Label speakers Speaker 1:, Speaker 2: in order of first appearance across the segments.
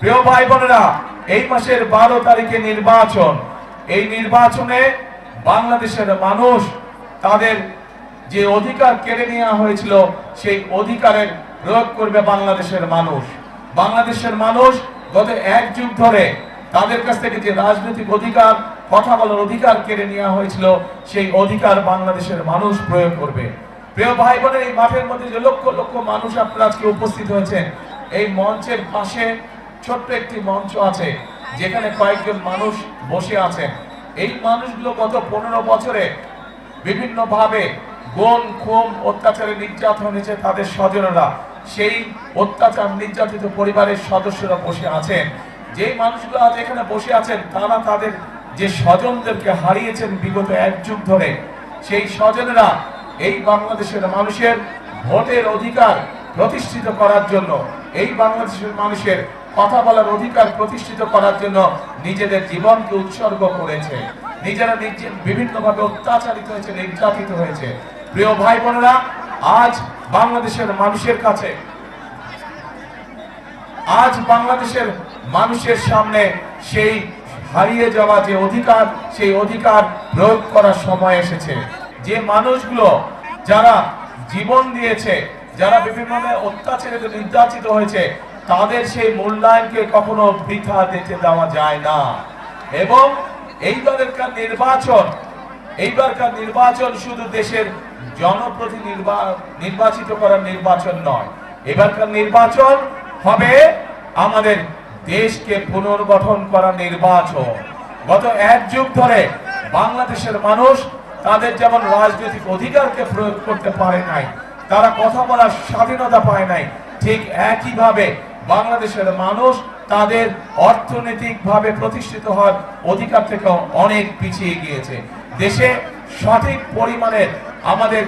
Speaker 1: প্রিয় ভাই বোনেরা, এই মাসের 12 তারিখে নির্বাচন। এই নির্বাচনে বাংলাদেশের মানুষ তাদের যে অধিকার কেড়ে নেওয়া হয়েছিল সেই অধিকারের প্রয়োগ করবে বাংলাদেশের মানুষ। বাংলাদেশের মানুষ গত 1 যুগ ধরে তাদের কাছ থেকে যে রাজনৈতিক অধিকার, কথা বলার অধিকার কেড়ে নেওয়া হয়েছিল সেই অধিকার বাংলাদেশের মানুষ প্রয়োগ করবে। প্রিয় ভাই বোনের, এই মাঠের মধ্যে যে লক্ষ লক্ষ মানুষ আপনারা আজকে উপস্থিত হয়েছেন, এই মঞ্চের পাশে ছোট্ট একটি মঞ্চ আছে যেখানে কয়েকজন মানুষ বসে আছেন। এই মানুষগুলো গত 15 বছরে বিভিন্ন ভাবে গুম খুন অত্যাচারে নির্যাতন হয়েছে তাদের স্বজনেরা। সেই অত্যাচার নির্যাতিত পরিবারের সদস্যরা বসে আছেন। যে মানুষগুলো আজ এখানে বসে আছেন তারা তাদের যে স্বজনদেরকে হারিয়েছেন বিগত 1 যুগ ধরে। সেই স্বজনেরা এই বাংলাদেশের মানুষের ভোটের অধিকার প্রতিষ্ঠিত করার জন্য, এই বাংলাদেশের মানুষের কথা বলার অধিকার প্রতিষ্ঠিত করার জন্য নিজেদের জীবনকে উৎসর্গ করেছে। নিজেরা বিভিন্নভাবে অত্যাচারিত হয়েছে, নির্যাতিত হয়েছে। প্রিয় ভাই বোনেরা, আজ বাংলাদেশের মানুষের সামনে সেই হারিয়ে যাওয়া যে অধিকার, সেই অধিকার প্রয়োগ করার সময় এসেছে। যে মানুষগুলো যারা জীবন দিয়েছে, যারা বিভিন্নভাবে অত্যাচারিত নির্যাতিত হয়েছে, তাদের সেই মূল্যায়নকে কখনো বৃথা দিতে দেওয়া যায় না। এবং এইবারকার নির্বাচন শুধু দেশের জনপ্রতিনিধি নির্বাচিত করার নির্বাচন নয়, এবারকার নির্বাচন হবে আমাদের দেশকে পুনর্গঠন করার নির্বাচন। গত 1 যুগ ধরে বাংলাদেশের মানুষ তাদের যেমন রাজনৈতিক অধিকারকে প্রয়োগ করতে পারে নাই, তারা কথা বলার স্বাধীনতা পায় নাই, ঠিক একইভাবে বাংলাদেশের মানুষ তাদের অর্থনৈতিকভাবে প্রতিষ্ঠিত হওয়ার অধিকার থেকে অনেক পিছিয়ে গিয়েছে। দেশে সঠিক পরিমাণে আমাদের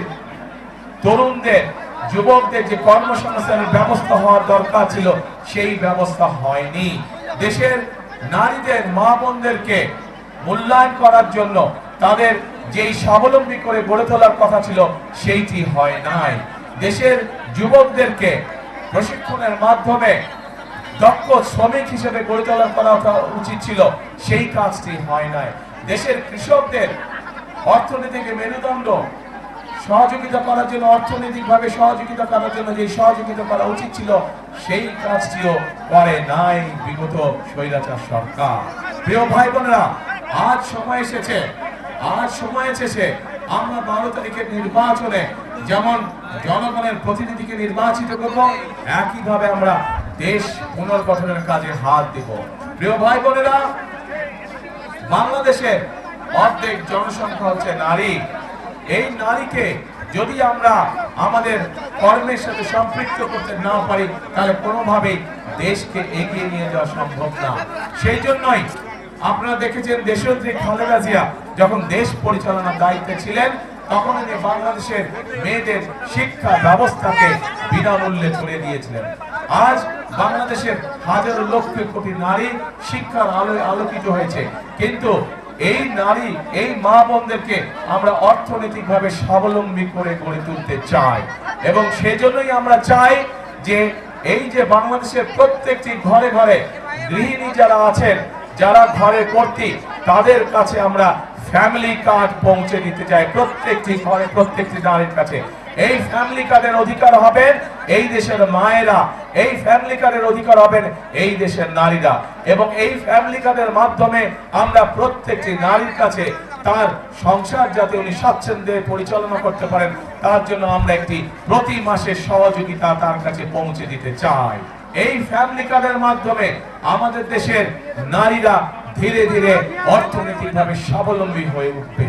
Speaker 1: তরুণদের, যুবকদের যে কর্মসংস্থানের ব্যবস্থা হওয়ার দরকার ছিল সেই ব্যবস্থা হয়নি। দেশের নারীদের, মা বোনদেরকে মূল্যায়ন করার জন্য তাদের যেই স্বাবলম্বী করে গড়ে তোলার কথা ছিল সেইটি হয় নাই। দেশের যুবকদেরকে প্রশিক্ষণের মাধ্যমে দক্ষ শ্রমিক হিসেবে গড়ে তোলা করা উচিত ছিল, সেই কাজটি হয় নাই। দেশের কৃষকদের অর্থনৈতিক মেরুদণ্ড সহযোগিতা করার জন্য, অর্থনৈতিকভাবে সহযোগিতা করার জন্য যে সহযোগিতা করা উচিত ছিল সেই কাজটিও করে নাই বিগত স্বৈরাচার সরকার। প্রিয় ভাই বোনেরা, আজ সময় এসেছে আমরা 12 তারিখের নির্বাচনে যেমন জনগণের প্রতিনিধিকে নির্বাচিত করব, একইভাবে আমরা দেশ পুনর্গঠনের কাজে হাত দেব। প্রিয় ভাই বোনেরা, বাংলাদেশের অর্ধেক জনসংখ্যা হচ্ছে নারী। এই নারীকে যদি আমরা আমাদের কর্মের সাথে সম্পৃক্ত করতে না পারি তাহলে কোনোভাবেই দেশকে এগিয়ে নিয়ে যাওয়া সম্ভব না। সেই জন্যই আপনারা দেখেছেন দেশনেত্রী খালেদা জিয়া যখন দেশ পরিচালনার দায়িত্বে ছিলেন তখন তিনি বাংলাদেশের মেয়েদের শিক্ষা ব্যবস্থাকে বিনামূল্যে ছড়িয়ে দিয়েছিলেন। আজ বাংলাদেশের হাজারো লক্ষ কোটি নারী শিক্ষার আলোয় আলোকিত হয়েছে, কিন্তু এই নারী, এই মা বোনদেরকে আমরা অর্থনৈতিকভাবে স্বাবলম্বী করে গড়ে তুলতে চাই। এবং সেজন্যই আমরা চাই যে এই যে বাংলাদেশের প্রত্যেকটি ঘরে ঘরে গৃহিণী যারা আছেন, যারা ঘরে কর্ত্রী, তাদের কাছে আমরা ফ্যামিলি কার্ড পৌঁছে দিতে চাই প্রত্যেকটি ঘরে, প্রত্যেকটি নারীর কাছে। এই ফ্যামিলি কার্ডের অধিকার হবেন এই দেশের মায়েরা, এই ফ্যামিলি কার্ডের অধিকার হবেন এই দেশের নারীরা। এবং এই ফ্যামিলি কার্ডের মাধ্যমে আমরা প্রত্যেকটি নারীর কাছে তার সংসার যাতে উনি স্বাচ্ছন্দ্যে পরিচালনা করতে পারেন তার জন্য আমরা একটি প্রতি মাসের সহযোগিতা তার কাছে পৌঁছে দিতে চাই। এই ফ্যামিলি কার্ডের মাধ্যমে আমাদের দেশের নারীরা ধীরে ধীরে অর্থনৈতিকভাবে স্বাবলম্বী হয়ে উঠবে।